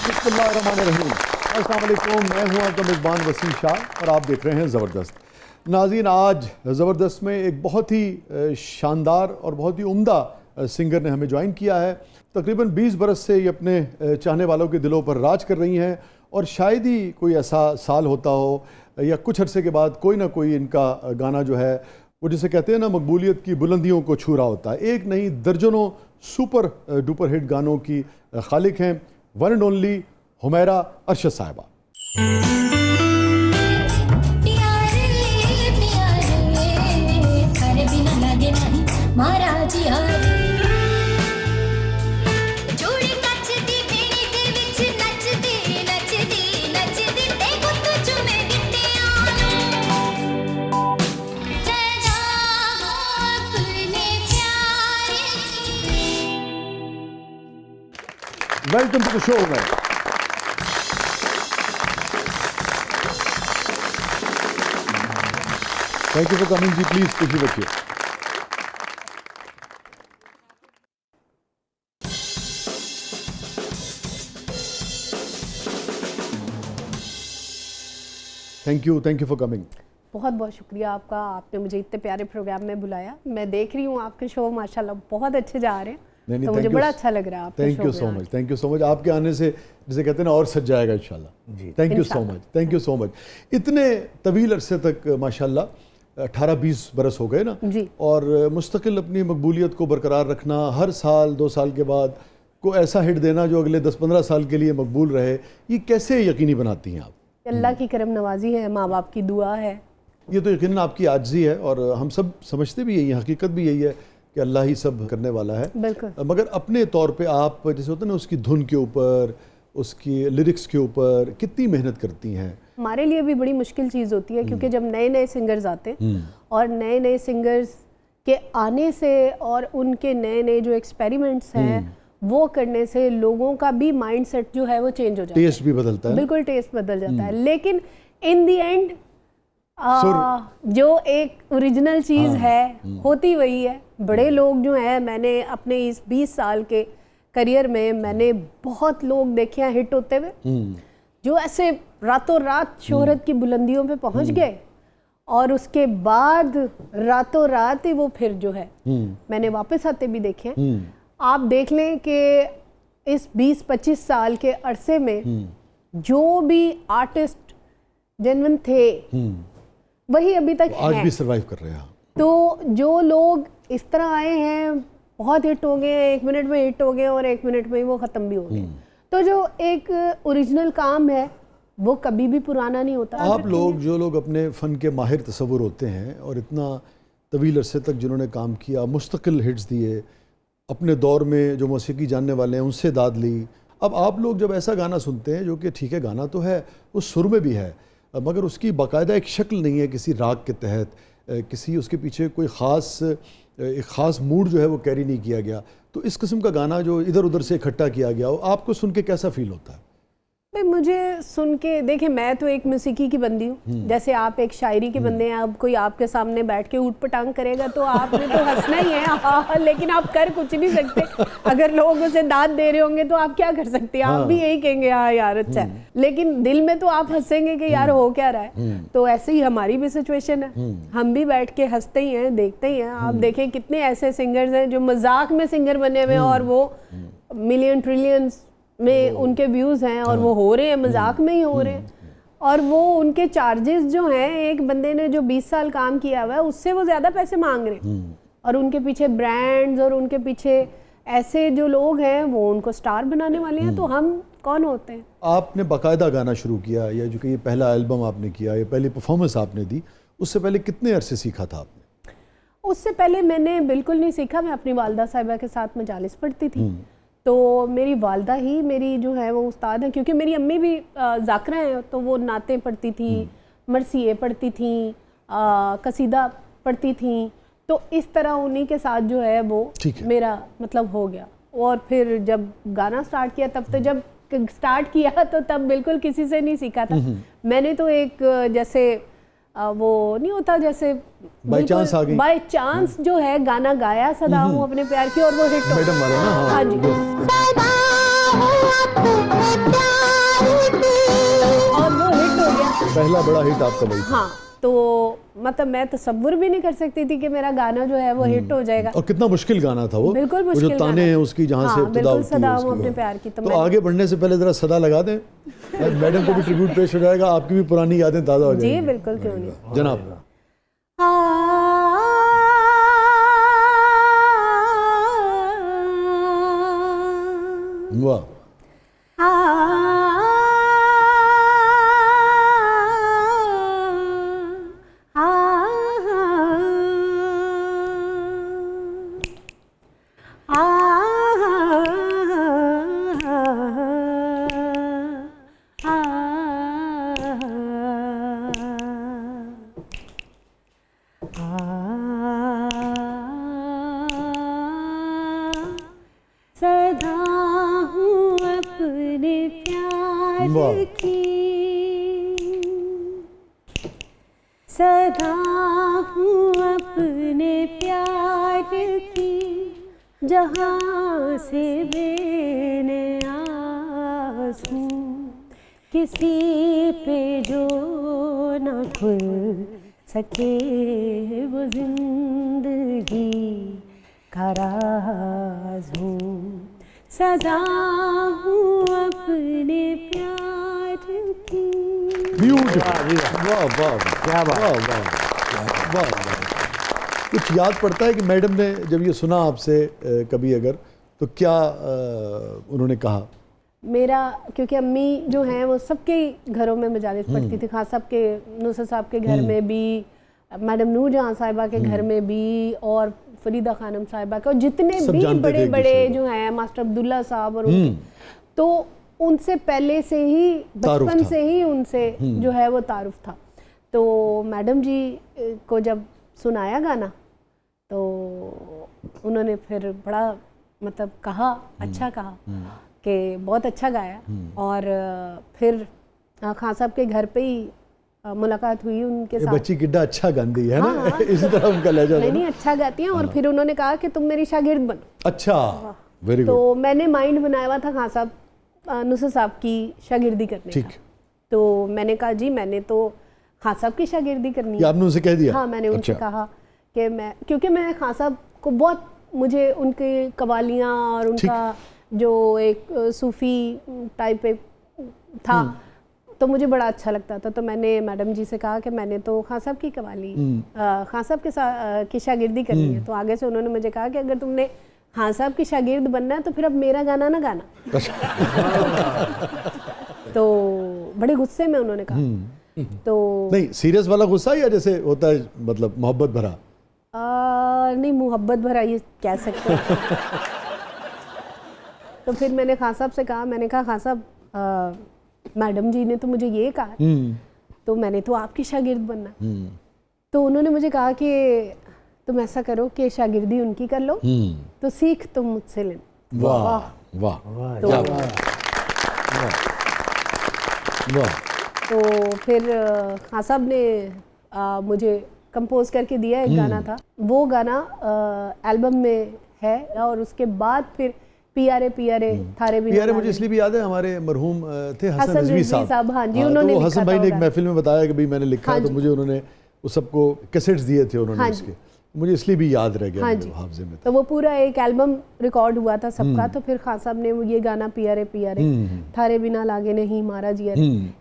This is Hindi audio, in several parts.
बिस्मिल्लाहिर्रहमानिर्रहीम। अस्सलाम वालेकुम, मैं हूं आपका मेज़बान वसीम शाह और आप देख रहे हैं ज़बरदस्त। नाज़रीन, आज ज़बरदस्त में एक बहुत ही शानदार और बहुत ही उम्दा सिंगर ने हमें ज्वाइन किया है। तकरीबन 20 बरस से ये अपने चाहने वालों के दिलों पर राज कर रही हैं और शायद ही कोई ऐसा साल होता हो या कुछ अरसे के बाद कोई ना कोई इनका गाना जो है वो जिसे कहते हैं ना मकबूलियत की बुलंदियों को छू रहा होता है। एक नहीं दर्जनों सुपर डुपर हिट गानों की खालिक हैं one and only Humaira Arshad साहिबा। Welcome to the show man. Thank you for coming जी, प्लीज कुछ बच्चे। Thank you for coming. बहुत बहुत शुक्रिया आपका, आपने मुझे इतने प्यारे प्रोग्राम में बुलाया। मैं देख रही हूँ आपके शो माशाल्लाह बहुत अच्छे जा रहे हैं। नहीं, तो मुझे बड़ा अच्छा लग रहा है आपके thank you so much, thank you so much. आपके आने से जिसे कहते हैं ना और सज जाएगा इंशाल्लाह जी। Thank you so much, thank you so much. इतने तवील अरसे तक माशाल्लाह 18-20 बरस हो गए ना जी, और मुस्तकिल अपनी मकबूलियत को बरकरार रखना, हर साल 2 साल के बाद को ऐसा हिट देना जो अगले 10-15 साल के लिए मकबूल रहे, ये कैसे यकीनी बनाती हैं आप? अल्लाह की करम नवाजी है, माँ बाप की दुआ है। ये तो यकीनन आपकी आजिज़ी है और हम सब समझते भी यही हैं, हकीकत भी यही है कि अल्लाह ही सब करने वाला है। बिल्कुल। मगर अपने तौर पे आप जैसे होता है ना उसकी धुन के ऊपर, उसकी लिरिक्स के ऊपर कितनी मेहनत करती हैं? हमारे लिए भी बड़ी मुश्किल चीज़ होती है क्योंकि जब नए नए सिंगर्स आते हैं और नए नए सिंगर्स के आने से और उनके नए नए जो एक्सपेरिमेंट्स हैं वो करने से लोगों का भी माइंडसेट जो है वो चेंज हो जाता है, टेस्ट भी बदलता है। बिल्कुल टेस्ट बदल जाता है। लेकिन इन दी एंड जो एक ओरिजिनल चीज़ है होती वही है। बड़े लोग जो हैं, मैंने अपने इस 20 साल के करियर में मैंने बहुत लोग देखे हैं हिट होते हुए जो ऐसे रातों रात शोहरत की बुलंदियों पे पहुंच गए और उसके बाद रातों रात ही वो फिर जो है मैंने वापस आते भी देखे हैं। आप देख लें कि इस 20-25 साल के अरसे में जो भी आर्टिस्ट जेन्युइन थे वही अभी तक आज भी सरवाइव कर रहे हैं। तो जो लोग इस तरह आए हैं बहुत हिट हो गए, 1 मिनट में हिट हो गए और 1 मिनट में ही वो ख़त्म भी हो गए। तो जो एक ओरिजिनल काम है वो कभी भी पुराना नहीं होता। आप लोग जो लोग अपने फ़न के माहिर तसव्वुर होते हैं और इतना तवील अरसे तक जिन्होंने काम किया, मुस्तकिल हिट्स दिए, अपने दौर में जो मौसीकी जानने वाले हैं उनसे दाद ली, अब आप लोग जब ऐसा गाना सुनते हैं जो कि ठीक है गाना तो है, उस सुर में भी है मगर उसकी बाकायदा एक शक्ल नहीं है किसी राग के तहत, किसी उसके पीछे कोई एक ख़ास मूड जो है वो कैरी नहीं किया गया, तो इस किस्म का गाना जो इधर उधर से इकट्ठा किया गया हो, आपको सुन के कैसा फील होता है? भाई मुझे सुन के देखिए, मैं तो एक मौसीकी की बंदी हूँ, जैसे आप एक शायरी के बंदे हैं। अब कोई आपके सामने बैठ के ऊट पटांग करेगा तो आपने तो हंसना ही है। हाँ, लेकिन आप कर कुछ नहीं सकते। अगर लोग उसे दाद दे रहे होंगे तो आप क्या कर सकते हैं? आप भी यही कहेंगे हाँ यार अच्छा है, लेकिन दिल में तो आप हंसेंगे कि यार हो क्या रहा है। तो ऐसे ही हमारी भी सिचुएशन है, हम भी बैठ के हंसते ही हैं, देखते ही हैं। आप देखें कितने ऐसे सिंगर्स हैं जो मजाक में सिंगर बने हुए और वो मिलियन ट्रिलियंस में उनके व्यूज़ हैं और वो हो रहे हैं, मजाक में ही हो रहे हैं। और वो उनके चार्जेस जो हैं, एक बंदे ने जो 20 साल काम किया हुआ है उससे वो ज़्यादा पैसे मांग रहे हैं और उनके पीछे ब्रांड्स और उनके पीछे ऐसे जो लोग हैं वो उनको स्टार बनाने वाले हैं। तो हम कौन होते हैं? आपने बाकायदा गाना शुरू किया या जो कि ये पहला एल्बम आपने किया, ये पहली परफॉर्मेंस आपने दी, उससे पहले कितने अरसे सीखा था आपने? उससे पहले मैंने बिल्कुल नहीं सीखा। मैं अपनी वालदा साहिबा के साथ मजालिस पढ़ती थी, तो मेरी वालदा ही मेरी जो है वो उस्ताद है, क्योंकि मेरी अम्मी भी ज़ाकरा हैं, तो वो नातें पढ़ती थी, मरसिए पढ़ती थी, कसीदा पढ़ती थी। तो इस तरह उन्हीं के साथ जो है वो मेरा मतलब हो गया। और फिर जब गाना स्टार्ट किया तब तो जब स्टार्ट किया तो तब बिल्कुल किसी से नहीं सीखा था। मैंने तो एक जैसे वो नहीं होता जैसे बाय चांस आ गई, बाय चांस जो है गाना गाया सदा हूँ अपने प्यार की और वो हिट हो। मैडम वाला ना, हाँ जी। पहला बड़ा हिट आपका वही था। हाँ, तो मतलब मैं तसव्वुर भी नहीं कर सकती थी कि मेरा गाना जो है वो हिट हो जाएगा। और कितना मुश्किल गाना था वो, बिल्कुल वो मुश्किल जो ताने गाना हैं था। उसकी जहाँ से हाँ, इब्तिदा बिल्कुल होती है सदा उसकी हूँ अपने बात। प्यार की। तो मैं आगे बढ़ने से पहले जरा सदा लगा दें, मैडम को भी ट्रिब्यूट पेश हो जाएगा, आपकी भी पुरानी यादें ताज़ा हो जी जाएंगी। बिल्कुल, क्यों नहीं। जनाब वाह, सदा हूँ अपने प्यार वाह। की, सदा हूँ अपने प्यार की, जहाँ से बेनियाज़ हूँ, किसी पे जो न खुल सके वो जिंदगी का राज हूँ, सदा हूँ अपने प्यार की। ब्यूटीफुल, वाह वाह, क्या बात, वाह वाह वाह वाह। कुछ याद पड़ता है कि मैडम ने जब ये सुना आपसे कभी अगर, तो क्या उन्होंने कहा? मेरा, क्योंकि अम्मी जो हैं वो सबके घरों में मजालिस पढ़ती थी, खास साहब के, नुसरत साहब के घर में भी, मैडम नूर जहाँ साहिबा के घर में भी, और फरीदा खानम साहिबा के, और जितने सब भी जानते थे बड़े एक बड़े दूसरे को। जो हैं, मास्टर अब्दुल्ला साहब और उनके, तो उनसे पहले से ही, तारुफ बचपन था। से ही उनसे जो है वो तारुफ था। तो मैडम जी को जब सुनाया गाना तो उन्होंने फिर बड़ा मतलब कहा, अच्छा कहा कि बहुत अच्छा गाया। और फिर खान साहब के घर पे ही मुलाकात हुई उनके ये साथ। बच्ची किड्डा अच्छा गाती है ना, हाँ। इसी तरह उनका लहजा था नहीं ना। नहीं, अच्छा गाती हैं। और फिर उन्होंने कहा कि तुम मेरी शागिर्द बनो। अच्छा, वेरी गुड, तो मैंने माइंड बनाया हुआ था खान साहब, नुसरत साहब की शागिर्दी करने ठीक। का। तो मैंने कहा जी मैंने तो खान साहब की शागिर्दी करनी ये है। आपने उनसे कह दिया? हाँ, मैंने उनसे अच्छा। कहा कि मैं, क्योंकि मैं खान साहब को बहुत, मुझे उनकी कवालियाँ और उनका जो एक सूफ़ी टाइप एक था तो मुझे बड़ा अच्छा लगता था। तो मैंने मैडम जी से कहा कि मैंने तो खान साहब की कवाली, खान साहब के साथ की शागिर्दी करनी है। तो आगे से उन्होंने मुझे कहा कि अगर तुमने खान साहब की शागिर्द बनना है तो फिर अब मेरा गाना ना गाना। तो बड़े गुस्से में उन्होंने कहा। तो नहीं, सीरियस वाला गुस्सा या जैसे होता है मतलब मोहब्बत भरा? नहीं, मोहब्बत भरा ये कह सकते हैं। तो फिर मैंने खान साहब से कहा, मैंने कहा खान साहब मैडम जी ने तो मुझे ये कहा, तो मैंने तो आपकी शागिर्द बनना। तो उन्होंने मुझे कहा कि तुम ऐसा करो कि शागिर्दी उनकी कर लो, तो सीख तुम मुझसे लेना। वाह वाह वाह, क्या बात, वाह। तो फिर खान साहब ने मुझे कंपोज करके दिया, एक गाना था, वो गाना एल्बम में है। और उसके बाद फिर पियारे पियारे थारे भी पियारे मुझे इसलिए भी याद है, हमारे मरहूम थे हसन रिजवी साहब। हाँ जी, तो उन्होंने वो लिखा हसन था भाई ने वो एक गाना। महफिल में बताया कि भाई मैंने लिखा है, तो मुझे उन्होंने उस सबको कैसेट्स दिए थे उन्होंने इसके, मुझे इसलिए भी याद रह गया मेरे हाफजे में। तो वो पूरा एक एल्बम रिकॉर्ड हुआ था सबका। तो फिर खान साहब ने ये गाना पियारे पियारे थारे बिना लागे नहीं मारा जिया,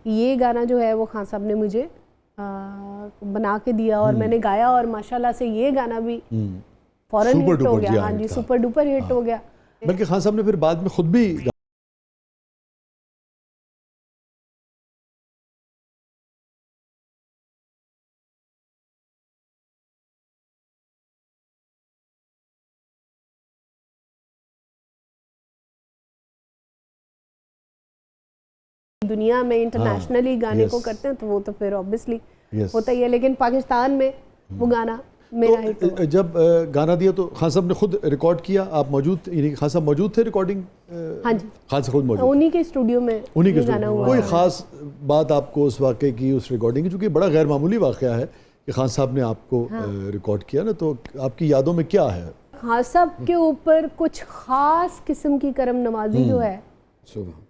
ये गाना जो है वो खान साहब ने मुझे बना के दिया और मैंने गाया। और माशाल्लाह से ये गाना भी फौरन हिट हो गया। हाँ जी, सुपर डुपर हिट हो गया। बल्कि खान साहब ने फिर बाद में खुद भी दुनिया में इंटरनेशनली गाने को करते हैं तो वो तो फिर ऑब्वियसली होता ही है। लेकिन पाकिस्तान में वो गाना मेरा हिट तो जब गाना दिया तो खान साहब ने खुद रिकॉर्ड किया, आप मौजूद, यानी खान साहब मौजूद थे रिकॉर्डिंग? हाँ जी, खान साहब खुद मौजूद, उन्हीं के स्टूडियो में, उन्हीं के गाना स्टूडियो। हुआ। कोई खास बात आपको उस वाक़े की, उस रिकॉर्डिंग की, चूँकि बड़ा गैर मामूली वाक़या है कि खान साहब ने आपको रिकॉर्ड किया ना, तो आपकी यादों में क्या है? खान साहब के ऊपर कुछ खास किस्म की करम नवाजी जो है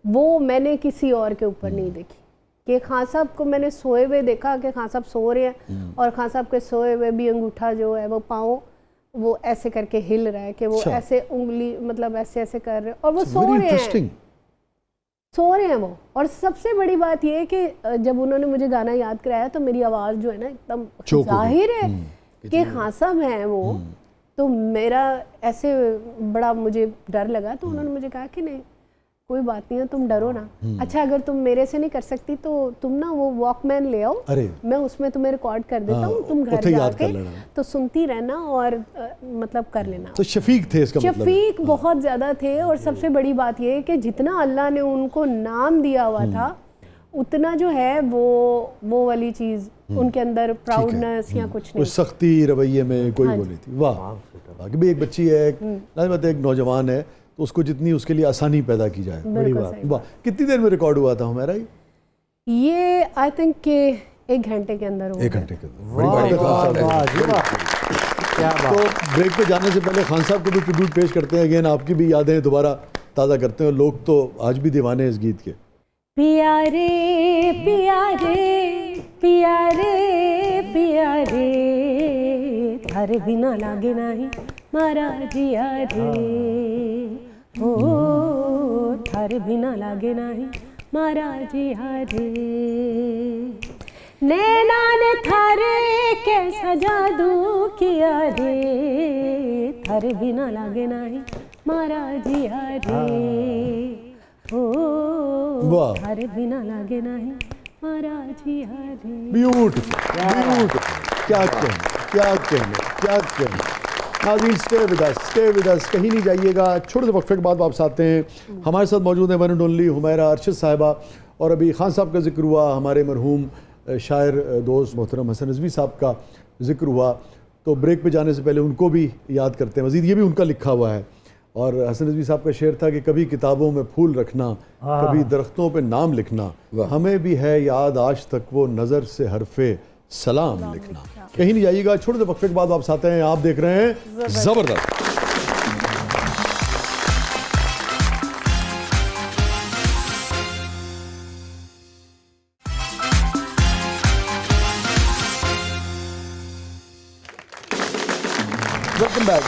वो मैंने किसी और के ऊपर नहीं देखी। कि खान साहब को मैंने सोए हुए देखा कि खान साहब सो रहे हैं और खान साहब के सोए हुए भी अंगूठा जो है वो पाँव वो ऐसे करके हिल रहा है कि वो अच्छा। ऐसे उंगली मतलब ऐसे ऐसे कर रहे हैं और वो It's सो very रहे हैं, interesting. सो रहे हैं वो। और सबसे बड़ी बात ये है कि जब उन्होंने मुझे गाना याद कराया तो मेरी आवाज़ जो है ना एकदम चौक हो गई। जाहिर है कि खान साहब हैं वो। तो मेरा ऐसे बड़ा मुझे डर लगा तो उन्होंने मुझे कहा कि नहीं कोई बात नहीं है, तुम डरो ना। अच्छा अगर तुम मेरे से नहीं कर सकती तो तुम ना वो वॉकमैन ले आओ, अरे मैं उसमें तुम्हें रिकॉर्ड कर देता हाँ, हूँ, तुम घर उसे याद जाके कर लेना। तो सुनती रहना और मतलब कर लेना। तो शफीक थे इसका मतलब है। शफीक बहुत ज़्यादा थे और सबसे बड़ी बात ये है कि जितना अल्लाह ने उनको नाम दिया हुआ था उतना जो है वो वाली चीज़ उनके अंदर प्राउडनेस या कुछ कोई नहीं। सख्ती रवैये में कोई हाँ वो नहीं थी। वाह बाकी भी एक बच्ची है, एक नौजवान है, तो उसको जितनी उसके लिए आसानी पैदा की जाए। बिल्कुल सही। वाह कितनी देर में रिकॉर्ड हुआ था हमारा ये आई थिंक के 1 घंटे के अंदर हो 1 गया। घंटे के अंदर। बड़ी बात है खान साहब। तो ब्रेक पे जाने से पहले खान साहब को भी ट्रिब्यूट पेश करते हैं। अगेन आपकी भी यादें दोबारा ताज़ा करते हैं। लोग तो आज भी दीवाने हैं इस गीत के। प्यारे प्यारे प्यारे प्यारे थारे बिना लागे नहीं मारा जिया रे, ओ थारे बिना लागे नहीं मारा जिया रे। नैना ने थारे कैसा जादू किया रे, थारे बिना लागे नहीं मारा जिया रे, ओ वाह। थारे बिना लागे नहीं मारा जिया रे। Beautiful beautiful. क्या कहने। नाज़रीन स्टे विद अस, कहीं नहीं जाइएगा। छोटे से वक्फे के बाद वापस आते हैं। हमारे साथ मौजूद हैं one and only Humaira Arshad साहिबा, और अभी खान साहब का जिक्र हुआ, हमारे मरहूम शायर दोस्त मोहतरम हसन रिजवी साहब का जिक्र हुआ, तो ब्रेक पे जाने से पहले उनको भी याद करते हैं। मज़ीद ये भी उनका लिखा हुआ है, और हसन रिजवी साहब का शेर था कि कभी किताबों में फूल रखना, कभी दरख्तों पे नाम लिखना, हमें भी है याद आज तक वो नज़र से हरफे सलाम लिखना। कहीं नहीं जाइएगा, छोटे से वक्फे के बाद वापस आते हैं। आप देख रहे हैं ज़बरदस्त।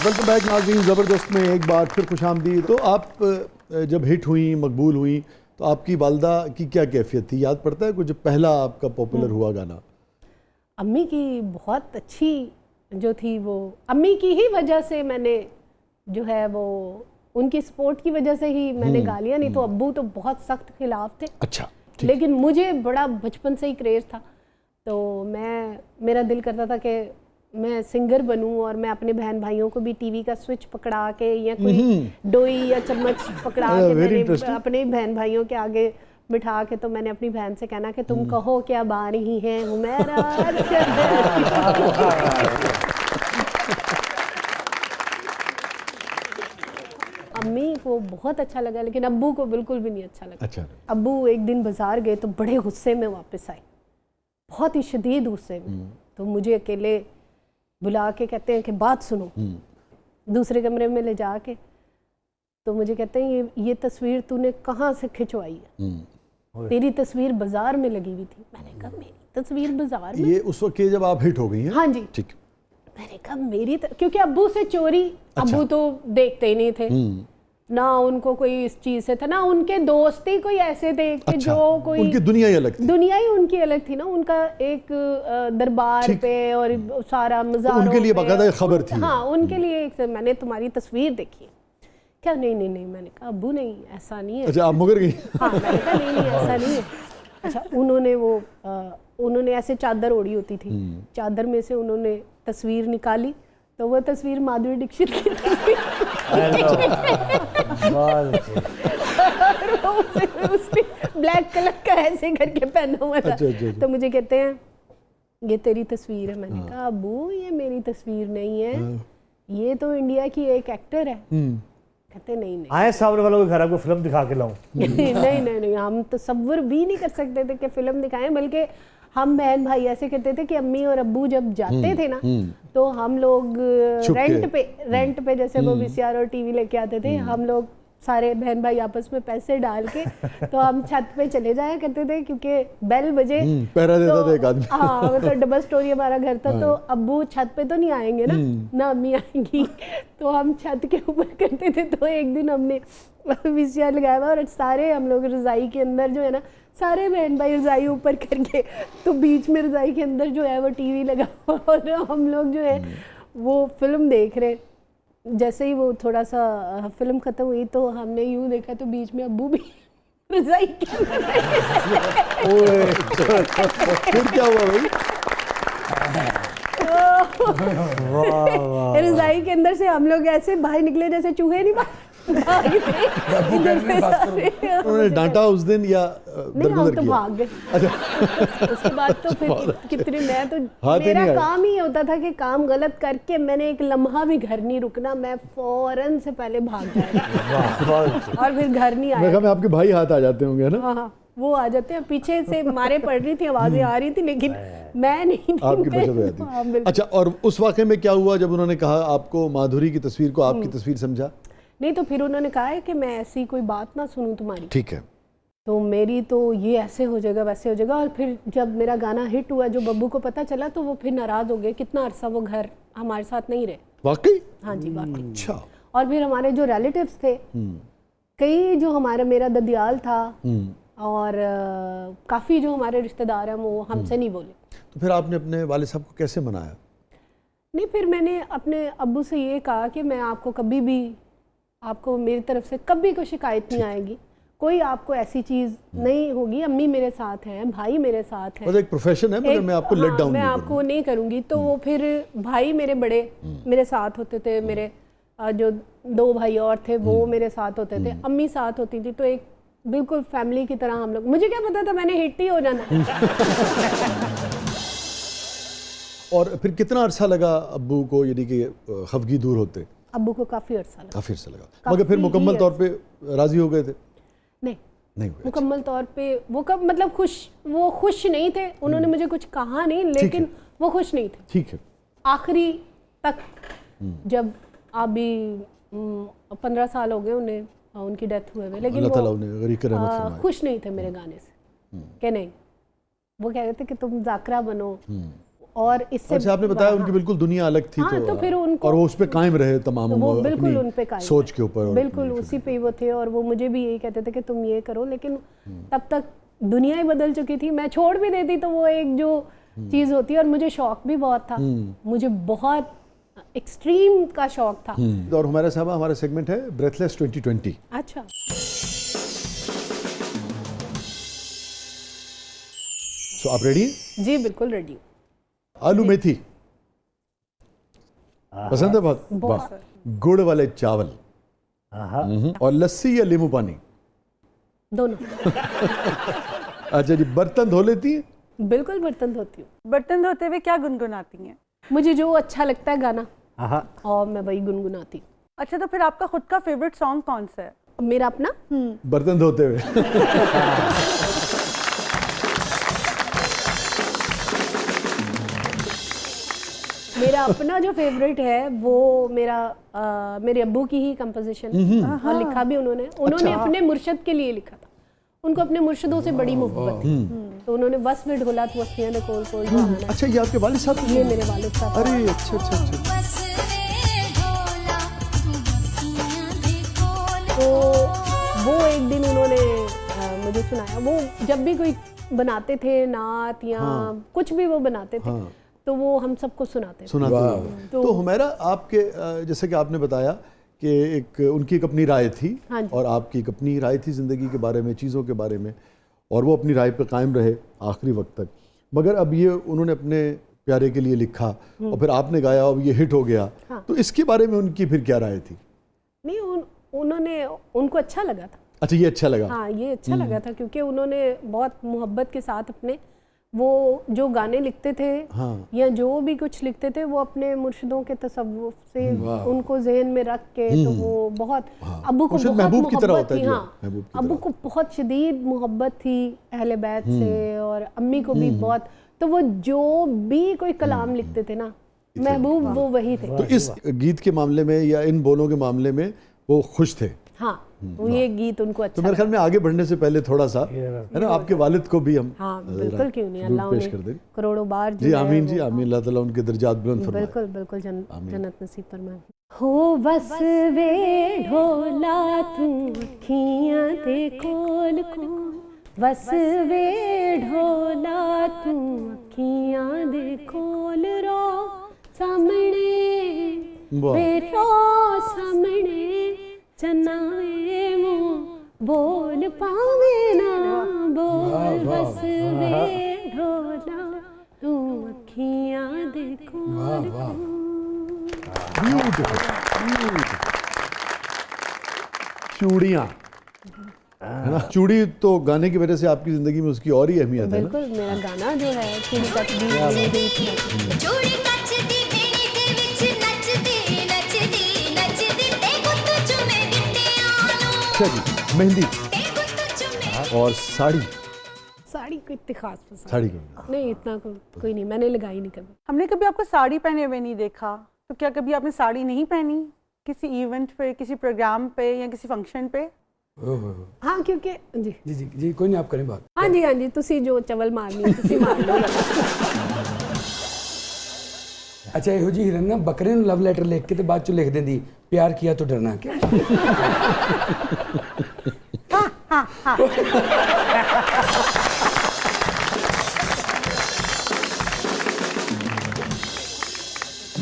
वेलकम बैक नाज़रीन। ज़बरदस्त में एक बार फिर खुशामदीद। तो आप जब हिट हुई, मकबूल हुई, तो आपकी वालदा की क्या कैफियत थी? याद पड़ता है कुछ पहला आपका पॉपुलर हुआ गाना? अम्मी की बहुत अच्छी जो थी, वो अम्मी की ही वजह से मैंने जो है वो उनकी सपोर्ट की वजह से ही मैंने गा लिया। नहीं तो अब्बू तो बहुत सख्त खिलाफ थे। अच्छा। लेकिन मुझे बड़ा बचपन से ही क्रेज़ था, तो मेरा दिल करता था कि मैं सिंगर बनूं और मैं अपने बहन भाइयों को भी टीवी का स्विच पकड़ा के या कोई डोई या चम्मच पकड़ा के मैंने अपने बहन भाइयों के आगे बिठा के, तो मैंने अपनी बहन से कहना कि तुम कहो क्या बा रही हैं हुमैरा अरशद। अम्मी को बहुत अच्छा लगा, लेकिन अब्बू को बिल्कुल भी नहीं अच्छा लगा। अच्छा। अब्बू एक दिन बाजार गए तो बड़े गुस्से में वापस आए, बहुत ही शदीद गुस्से में। तो मुझे अकेले बुला के कहते हैं कि बात सुनो। दूसरे कमरे में ले जाके तो मुझे कहते हैं ये तस्वीर तूने कहाँ से खिंचवाई है? तेरी तस्वीर बाजार में लगी हुई थी। मैंने कहा मेरी तस्वीर बाजार में? ये उस वक्त जब आप हिट हो गई हैं? हाँ जी। ठीक। मैंने कहा मेरी क्योंकि अब्बू से चोरी, अब्बू तो देखते ही नहीं थे ना, उनको कोई इस चीज से था ना, उनके दोस्त ही कोई ऐसे थे कि जो कोई उनकी दुनिया ही अलग थी। दुनिया ही उनकी अलग थी ना। उनका एक दरबार पे और सारा मज़ारों उनके लिए बाकायदा खबर थी। हाँ, उनके लिए एक मैंने तुम्हारी तस्वीर देखी। क्या? नहीं नहीं नहीं। मैंने कहा अब्बू नहीं, ऐसा नहीं है। अच्छा, आप मुकर गई? हाँ, मैंने कहा नहीं नहीं ऐसा नहीं है। अच्छा, उन्होंने ऐसे चादर ओढ़ी होती थी, चादर में से उन्होंने तस्वीर निकाली, तो वो तस्वीर माधुरी दीक्षित की तस्वीर उसने ब्लैक कलर का ऐसे करके पहना हुआ था। तो मुझे कहते हैं ये तेरी तस्वीर है। मैंने कहा अब्बू ये मेरी तस्वीर नहीं है, ये तो इंडिया की एक एक्टर है। कहते नहीं नहीं आए सामने वालों के घर आपको फिल्म दिखा के लाऊं? नहीं नहीं नहीं, हम तसव्वुर भी नहीं कर सकते थे कि फिल्म दिखाएं। बल्कि हम बहन भाई ऐसे कहते थे कि अम्मी और अब्बू जब जाते थे ना, तो हम लोग रेंट पे जैसे वो वीसीआर और टीवी लेके आते थे, हम लोग सारे बहन भाई आपस में पैसे डाल के तो हम छत पे चले जाया करते थे, क्योंकि बेल बजे पहरा देता था एक आदमी। हाँ, मतलब डबल स्टोरी हमारा घर था, तो अब्बू छत पे तो नहीं आएंगे ना अम्मी आएंगी, तो हम छत के ऊपर करते थे। तो एक दिन हमने VCR लगाया हुआ और सारे हम लोग रज़ाई के अंदर जो है ना, सारे बहन भाई रज़ाई ऊपर करके, तो बीच में रज़ाई के अंदर जो है वो TV लगा हुआ और हम लोग जो है वो फिल्म देख रहे। जैसे ही वो थोड़ा सा फिल्म खत्म हुई तो हमने यूं देखा तो बीच में अब्बू भी रज़ाई के ओए, फिर क्या हुआ भाई? रज़ाई के अंदर से हम लोग ऐसे बाहर निकले जैसे चूहे नहीं उन्होंने डांटा उस दिन या नहीं, हम तो भाग गए। उसके बाद तो फिर कितने, मैं तो मेरा काम ही होता था कि काम गलत करके मैंने एक लम्हा भी घर नहीं रुकना, मैं फौरन से पहले भाग जाएगा और फिर घर नहीं आया। मैं आपके भाई हाथ आ जाते होंगे ना? हाँ, वो आ जाते हैं, पीछे से मारे पड़ रही थी, आवाजें आ रही थी, लेकिन मैं नहीं थी। आपकी बचत हो जाती। अच्छा, और उस वाकये में क्या हुआ जब उन्होंने कहा आपको माधुरी की तस्वीर को आपकी तस्वीर समझा? नहीं, तो फिर उन्होंने कहा है कि मैं ऐसी कोई बात ना सुनूं तुम्हारी। ठीक है। तो मेरी तो ये ऐसे हो जाएगा वैसे हो जाएगा। और फिर जब मेरा गाना हिट हुआ, जो बब्बू को पता चला, तो वो फिर नाराज हो गए। कितना अरसा वो घर हमारे साथ नहीं रहे। वाकई? हाँ जी, वाकई। अच्छा। और फिर हमारे जो रिलेटिव्स थे, कई जो हमारा मेरा ददियाल था और काफ़ी जो हमारे रिश्तेदार हैं वो हमसे नहीं बोले। तो फिर आपने अपने वाले साहब को कैसे मनाया? नहीं, फिर मैंने अपने अब्बू से ये कहा कि मैं आपको कभी भी, आपको मेरी तरफ से कभी कोई शिकायत नहीं आएगी, कोई आपको ऐसी चीज़ नहीं होगी। अम्मी मेरे साथ हैं, भाई मेरे साथ हैं, मतलब एक प्रोफेशन है, मगर मैं आपको लेट डाउन मैं आपको नहीं करूँगी। तो वो फिर भाई मेरे बड़े मेरे साथ होते थे, मेरे जो 2 भाई और थे वो मेरे साथ होते थे, अम्मी साथ होती थी, तो एक बिल्कुल फैमिली की तरह हम लोग। मुझे क्या पता था मैंने हिट ही हो जाना। और फिर कितना अरसा लगा अब्बू को, यानी कि खफगी दूर होते? अब्बू को काफ़ी अरसा लगा। काफ़ी अरसा लगा, मगर फिर मुकम्मल तौर पे राजी हो गए थे? नहीं हुए। मुकम्मल तौर पे वो कब, मतलब वो खुश नहीं थे। उन्होंने मुझे कुछ कहा नहीं, लेकिन वो खुश नहीं थे। ठीक है। आखिरी तक, जब अभी 15 साल हो गए उन्हें, उनकी डेथ हुए हुए, लेकिन वो खुश नहीं थे मेरे गाने से। कि नहीं, वो कह रहे थे कि तुम जाकरा बनो। और इससे अच्छा, आपने बताया उनकी बिल्कुल दुनिया अलग थी। हाँ, तो फिर उनको, और वो उस पे कायम रहे तमाम, तो वो बिल्कुल उन पे कायम, सोच के ऊपर बिल्कुल उसी पे वो थे। और वो मुझे भी यही कहते थे कि तुम ये करो, लेकिन तब तक दुनिया ही बदल चुकी थी। मैं छोड़ भी देती तो वो एक जो चीज़ होती है, और मुझे शौक भी बहुत था, मुझे बहुत एक्सट्रीम का शौक था। और हमारे साहब, हमारा सेगमेंट है ब्रेथलेस 2020। अच्छा, तो आप रेडी? जी बिल्कुल रेडी। आलू मेथी पसंद है बहुत? गुड़ वाले चावल और लस्सी या नींबू पानी? दोनों। अच्छा जी, बर्तन धो लेती हैं? बिल्कुल बर्तन धोती हूँ। बर्तन धोते हुए क्या गुनगुनाती हैं? मुझे जो अच्छा लगता है गाना, और मैं वही गुनगुनाती हूँ। अच्छा, तो फिर आपका खुद का फेवरेट सॉन्ग कौन सा है? मेरा अपना बर्तन धोते हुए। मेरा अपना जो फेवरेट है वो मेरे अब्बू की ही कंपोजिशन, और लिखा भी उन्होंने। अच्छा। अपने मुर्शद के लिए लिखा था। उनको अपने मुर्शदों से बड़ी मोहब्बत थी, तो उन्होंने बस में ढोला तो वस्तियां ने कोल कोल जहाना। अच्छा, ये आपके वालिद साहब? ये मेरे वालिद साहब। अरे अच्छा अच्छा अच्छा। तो वो एक दिन उन्होंने मुझे सुनाया। वो जब भी कोई बनाते थे नात या कुछ भी वो बनाते थे, तो वो हम सबको सुनाते थे। तो हुमैरा, आपके जैसे कि आपने बताया कि उनकी एक अपनी राय थी, और आपकी एक अपनी राय थी ज़िंदगी के बारे में, चीज़ों के बारे में, और वो अपनी राय पर कायम रहे आखिरी वक्त तक। मगर अब ये उन्होंने अपने प्यारे के लिए लिखा और फिर आपने गाया और ये हिट हो गया। तो इसके बारे में उनकी फिर क्या राय थी? नहीं, उनको अच्छा लगा था। अच्छा, ये अच्छा लगा? हाँ, ये अच्छा लगा था, क्योंकि उन्होंने बहुत मोहब्बत के साथ अपने वो जो गाने लिखते थे, या जो भी कुछ लिखते थे, वो अपने मुर्शिदों के तसव्वुफ से उनको ज़हन में रख के, तो वो बहुत, अब्बू को बहुत मोहब्बत थी। हाँ, अब्बू को बहुत शदीद मोहब्बत थी अहले बैत से, और अम्मी को भी बहुत। तो वो जो भी कोई कलाम लिखते थे ना, महबूब वो वही थे। तो इस गीत के मामले में या इन बोलों के मामले में वो खुश थे? हाँ, वो ये गीत उनको अच्छा तो मेरे ख्याल में आगे बढ़ने से पहले थोड़ा सा है ना आपके वालिद को भी हम हाँ बिल्कुल, क्यों नहीं, जरूर अल्लाह पेश उन्हें कर दें। करोड़ों बार जी आमीन जी आमीन, अल्लाह ताला उनके दर्जात बुलंद फरमाए। बिल्कुल बिल्कुल जन्नत नसीब फरमाए। हो बस वे ढोला तू अखियां दे खोल खोल, बस वे ढोला तू अखियां दे खोल, रो सामने वाह। बेरो सामने चनाए वो बोल पावे ना बोल, बस वे ढोला तू अखियां दे खोल खोल। चूड़ियाँ है ना, चूड़ी तो गाने की वजह से आपकी जिंदगी में उसकी और ही अहमियत है ना। बिल्कुल, मेरा गाना जो है चूड़ी कच दी मेरी दिल की नच। ਚੂੜੀ ਕੱਚਦੀ ਮੇਰੀ ਦੇ ਵਿੱਚ ਨੱਚਦੀ ਨੱਚਦੀ ਨੱਚਦੀ ਤੇ ਗੁੱਤ ਚੁਮੇ ਗਿੱਟਿਆਂ ਨੂੰ अच्छा जी, मेहंदी ਤੇ ਗੁੱਤ ਚੁਮੇ और साड़ी। साड़ी को इतनी खास पसंद साड़ी को नहीं, इतना कोई नहीं, मैंने लगाई नहीं कभी। हमने कभी आपको साड़ी पहने हुए नहीं देखा, तो क्या कभी आपने साड़ी नहीं पहनी किसी इवेंट पे, किसी प्रोग्राम पे या किसी फंक्शन पे? हाँ क्योंकि जी जी जी जी कोई नहीं, आप करें बात। हाँ जी तुसी जो चवल मारनी है तुसी मार लो। अच्छा ਇਹੋ ਜੀ ਹਿਰਨ ਨਾ ਬੱਕਰੇ ਨੂੰ ਲਵ ਲੈਟਰ ਲਿਖ ਕੇ ਤੇ ਬਾਅਦ ਚ ਲਿਖ ਦਿੰਦੀ ਪਿਆਰ ਕੀਆ तो डरना क्या।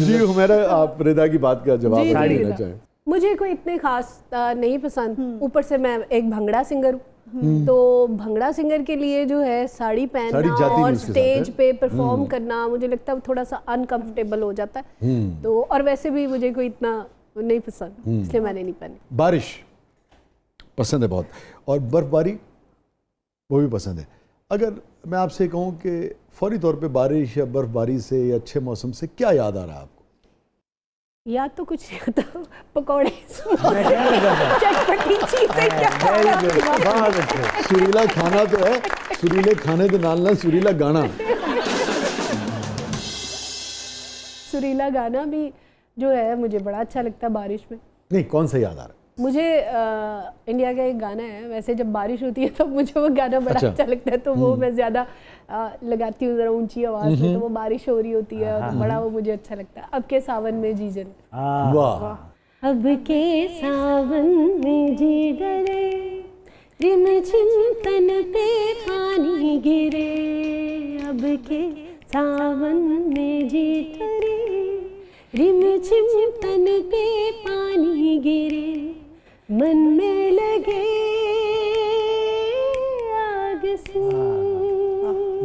जी हुमैरा, आप रिदा की बात का जवाब जी, अगर जी, देना रिदा। चाहें। मुझे कोई इतने खास नहीं पसंद, ऊपर से मैं एक भंगड़ा सिंगर हूँ, तो भंगड़ा सिंगर के लिए जो है साड़ी साड़ी पहनना जाती नहीं और उसके साथ, स्टेज है? पे परफॉर्म करना मुझे लगता है थोड़ा सा अनकंफर्टेबल हो जाता है, तो और वैसे भी मुझे कोई इतना नहीं पसंद, इसलिए मैंने नहीं पहनी। बारिश पसंद है बहुत, और बर्फबारी वो भी पसंद है। अगर मैं आपसे कहूँ कि फौरी तौर पे बारिश या बर्फबारी से या अच्छे मौसम से क्या याद आ रहा है आपको? या तो कुछ तो पकौड़े चटपटी चीजें बहुत अच्छे। सुरीला खाना तो है, सुरीले खाने के नाल ना सुरीला गाना। सुरीला गाना भी जो है मुझे बड़ा अच्छा लगता है बारिश में। नहीं, कौन सा याद आ रहा है? मुझे इंडिया का एक गाना है, वैसे जब बारिश होती है तो मुझे वो गाना बड़ा अच्छा लगता है, तो वो मैं ज़्यादा लगाती हूँ ज़रा ऊंची आवाज़ में, तो वो बारिश हो रही होती है तो बड़ा वो मुझे अच्छा लगता है। अब के सावन में जी जले, वाह। अब के सावन में जी डरे, रिम झिम तन पे पानी गिरे, अब के सावन में जी डरे, रिम झिम तन पे पानी गिरे, मन में लगे आग से।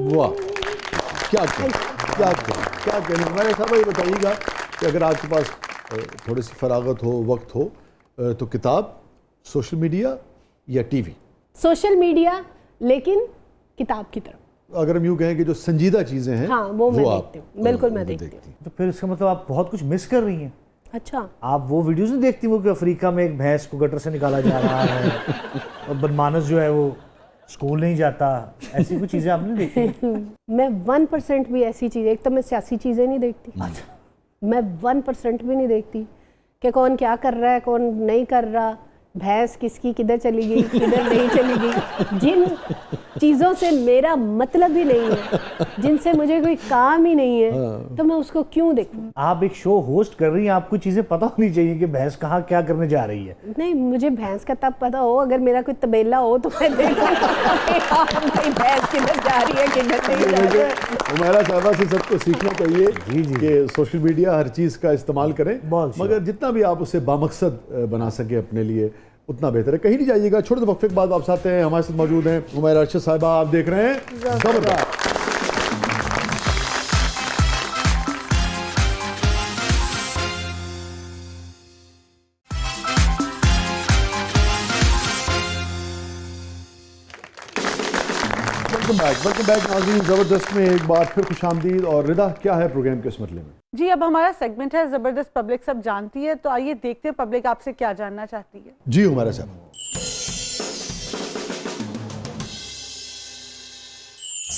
वाह, क्या कहना। हमारे साहब ये बताइएगा कि अगर आपके पास थोड़ी सी फरागत हो, वक्त हो, तो किताब, सोशल मीडिया या टीवी? सोशल मीडिया, लेकिन किताब की तरफ। अगर हम यूँ कहें कि जो संजीदा चीज़ें हैं हाँ वो मैं आप, देखती हूँ, बिल्कुल मैं वो देखती हूँ। तो फिर इसका मतलब आप बहुत कुछ मिस कर रही हैं। अच्छा, आप वो वीडियोस नहीं देखती वो कि अफ्रीका में एक भैंस को गटर से निकाला जा रहा है और बनमानस जो है वो स्कूल नहीं जाता, ऐसी कुछ चीज़ें आपने देखी? मैं 1% भी ऐसी चीज़ें, एक तो मैं सियासी चीज़ें नहीं देखती, मैं 1% भी नहीं देखती कि कौन क्या कर रहा है कौन नहीं कर रहा, भैंस किसकी किधर चली गई किधर नहीं चली गई, जिन चीज़ों से मेरा मतलब ही नहीं है, जिनसे मुझे कोई काम ही नहीं है, तो मैं उसको क्यों देखूं? आप एक शो होस्ट कर रही हैं, आपको चीज़ें पता होनी चाहिए कि भैंस कहाँ क्या करने जा रही है। नहीं, मुझे भैंस का तब पता हो अगर मेरा कोई तबेला हो तो मैं देखूं कि भैंस किधर जा रही है किधर नहीं जा रही है। हमारा साहबा से सबको सीखना चाहिए जी, जी। कि सोशल मीडिया हर चीज़ का इस्तेमाल करें, बहुत मगर जितना भी आप उसे बामकसद बना सके अपने लिए उतना बेहतर है। कहीं नहीं जाइएगा, छोटे से वक्फे के बाद वापस आते हैं। हमारे साथ मौजूद हैं हुमैरा अरशद साहिबा, आप देख रहे हैं ज़बरदस्त। वेलकम बैक नाज़रीन, ज़बरदस्त में एक बार फिर खुशामदीद। और रिदा, क्या है प्रोग्राम के इस मसले में? जी, अब हमारा सेगमेंट है ज़बरदस्त पब्लिक सब जानती है, तो आइए देखते हैं पब्लिक आपसे क्या जानना चाहती है। जी हुमैरा साहब।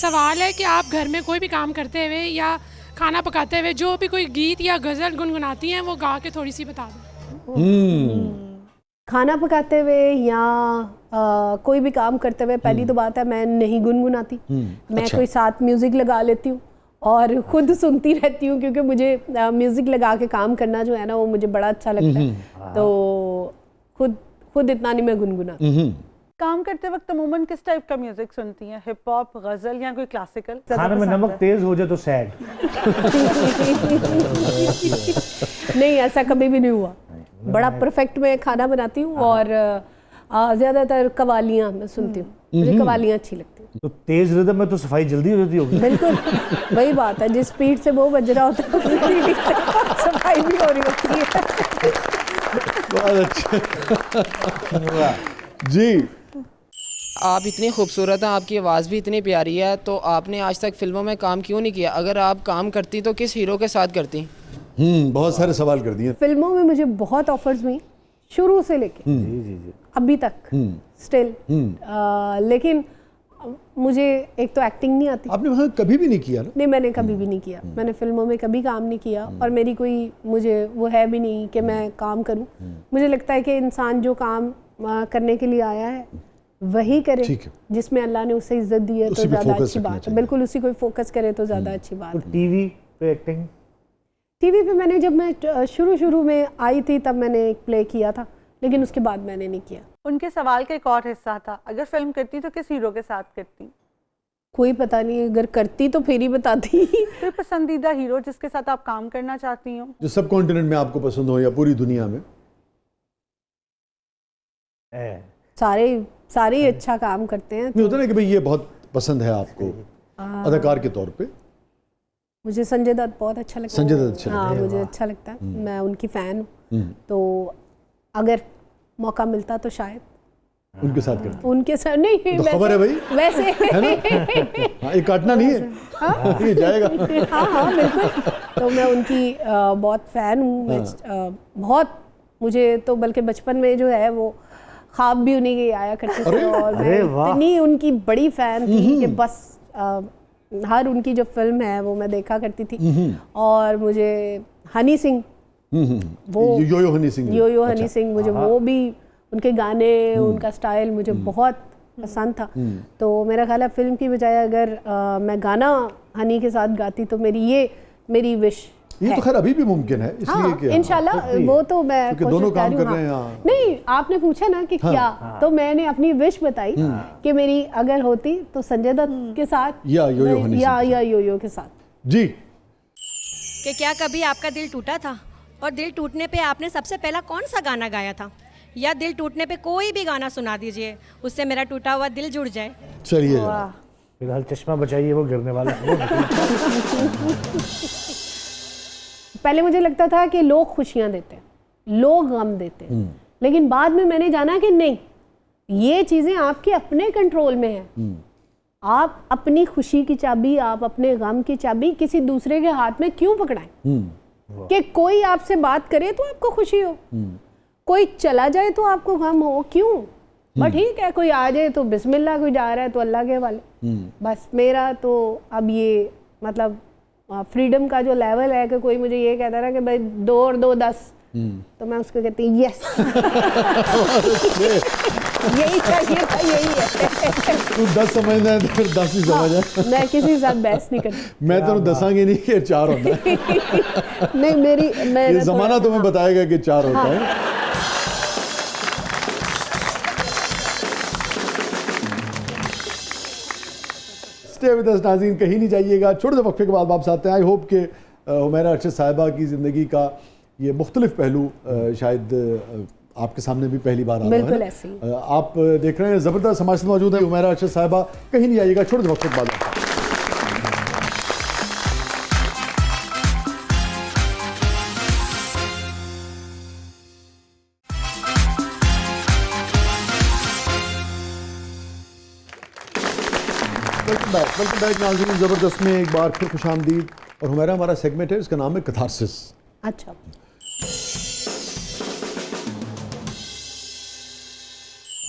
सवाल है कि आप घर में कोई भी काम करते हुए या खाना पकाते हुए जो भी कोई गीत या गज़ल गुनगुनाती हैं वो गा के थोड़ी सी बता दें। खाना पकाते हुए या कोई भी काम करते हुए पहली तो बात है मैं नहीं गुनगुनाती। मैं अच्छा। कोई साथ म्यूज़िक लगा लेती हूँ और खुद सुनती रहती हूँ, क्योंकि मुझे म्यूज़िक लगा के काम करना जो है ना वो मुझे बड़ा अच्छा लगता है। तो खुद इतना नहीं मैं गुनगुनाती। काम करते वक्त अमूमन किस टाइप का म्यूजिक सुनती हैं? हिप हॉप, गजल या कोई क्लासिकल? खाने में नमक तेज हो जाए तो सैड। नहीं, ऐसा कभी भी नहीं हुआ। बड़ा परफेक्ट मैं खाना बनाती हूँ और ज़्यादातर कवालियाँ मैं सुनती हूँ, मुझे कवालियाँ अच्छी लगती हैं। तो तेज रिदम में तो सफाई जल्दी हो जाती होगी। बिल्कुल वही बात है, जिस स्पीड से वो बज रहा होता है उसी स्पीड से सफाई भी हो रही होती है। बहुत अच्छा जी। आप इतनी खूबसूरत हैं, आपकी आवाज़ भी इतनी प्यारी है, तो आपने आज तक फिल्मों में काम क्यों नहीं किया? अगर आप काम करती तो किस हीरो के साथ करती? बहुत सारे सवाल कर दिए। फिल्मों में मुझे बहुत ऑफर्स हुई शुरू से लेके अभी तक स्टिल, लेकिन मुझे एक तो एक्टिंग नहीं आती। आपने वहाँ कभी भी नहीं किया ना? नहीं, मैंने कभी भी नहीं किया। मैंने फिल्मों में कभी काम नहीं किया और मेरी कोई मुझे वो है भी नहीं कि मैं काम करूं। मुझे लगता है कि इंसान जो काम करने के लिए आया है वही करे, ठीक है। जिसमें अल्लाह ने उसे इज्जत दी है तो उसी पे ज़्यादा फोकस अच्छी रखना बात है। चाहिए। बिल्कुल उसी को फोकस करे तो ज़्यादा अच्छी बात तो है। टीवी पे एक्टिंग? टीवी पे मैंने जब मैं शुरू में आई थी तब मैंने एक प्ले किया था, लेकिन उसके बाद मैंने नहीं किया। उनके सवाल का एक और हिस्सा था, अगर फिल्म करती तो किस हीरो के साथ करती? कोई पता नहीं, अगर करती तो फिर ही बताती। कोई पसंदीदा हीरो जिसके साथ आप काम करना चाहती हो? जो सब कॉन्टिनेंट में आपको पसंद हो या पूरी दुनिया में? सारे ही अच्छा काम करते हैं। नहीं होता ना कि भाई ये बहुत पसंद है आपको अदाकार के तौर पे? मुझे संजय दत्त बहुत अच्छा लगता है। संजय दत्त अच्छा हाँ, मुझे अच्छा लगता है, मैं उनकी फ़ैन हूँ। तो अगर मौका मिलता तो शायद उनके साथ करते उनके साथ। नहीं, तो खबर है भाई, वैसे है ना? हाँ, ये काटना नहीं है, ये जाएगा। हाँ बिल्कुल। तो मैं उनकी बहुत फ़ैन हूँ। मैं बहुत, मुझे तो बल्कि बचपन में जो है वो ख्वाब भी उन्हीं के आया करते थे और मैं इतनी उनकी बड़ी फ़ैन थी कि बस हर उनकी जो फिल्म है वो मैं देखा करती थी। और मुझे हनी सिंह, वो यो हनी सिंह, यो हनी सिंह, मुझे वो भी उनके गाने, उनका स्टाइल मुझे बहुत पसंद था। तो मेरा ख्याल है फिल्म की बजाय अगर मैं गाना हनी के साथ गाती तो मेरी विश ये तो खैर अभी भी मुमकिन है, इसलिए कि इंशाल्लाह वो तो मैं क्योंकि दोनों काम कर रहे हैं यहाँ। नहीं, आपने पूछा ना कि क्या, तो मैंने अपनी विश बताई कि मेरी अगर होती तो संजय दत्त के साथ या यो के साथ। जी। कि क्या कभी आपका दिल टूटा था और दिल टूटने पे आपने सबसे पहला कौन सा गाना गाया था? या दिल टूटने पे कोई भी गाना सुना दीजिए, उससे मेरा टूटा हुआ दिल जुड़ जाए। चलिए फिलहाल चश्मा बचाइए, वो गिरने वाला है। पहले मुझे लगता था कि लोग खुशियां देते हैं, लोग गम देते हैं, लेकिन बाद में मैंने जाना कि नहीं, ये चीज़ें आपके अपने कंट्रोल में हैं। आप अपनी खुशी की चाबी, आप अपने गम की चाबी किसी दूसरे के हाथ में क्यों पकड़ाएं? कि कोई आपसे बात करे तो आपको खुशी हो, कोई चला जाए तो आपको गम हो, क्यों? बट ठीक है, कोई आ जाए तो बिस्मिल्लाह, कोई जा रहा है तो अल्लाह के हवाले। बस मेरा तो अब ये मतलब फ्रीडम का जो लेवल है कि कोई मुझे ये कहता ना कि भाई 2 और 2 10, तो मैं उसको कहती हूँ यस। यही चाहिए था, यही है। तू 10 समझना है तो फिर 10 ही समझ है। मैं किसी के साथ बहस नहीं करती। मैं तो दसांगी नहीं कि 4 होता है। नहीं, ये जमाना तुम्हें बताएगा कि 4 होता है। स्टे विद अस नाज़रीन, कहीं नहीं जाइएगा, छोटे से वक्फे के बाद वापस आते हैं। आई होप कि हुमैरा अरशद साहिबा की ज़िंदगी का ये मुख्तलिफ पहलू शायद आपके सामने भी पहली बार आ रहा है। बिल्कुल ऐसे ही। आप देख रहे हैं ज़बरदस्त, हमारे साथ मौजूद है हुमैरा अरशद साहिबा। कहीं नहीं जाइएगा, छोटे से वक्फे के बाद। वेलकम बैक नाज़रीन, ज़बरदस्त में एक बार फिर खुशामदीद। और हुमैरा, हमारा सेगमेंट है, इसका नाम है कैथारसिस। अच्छा,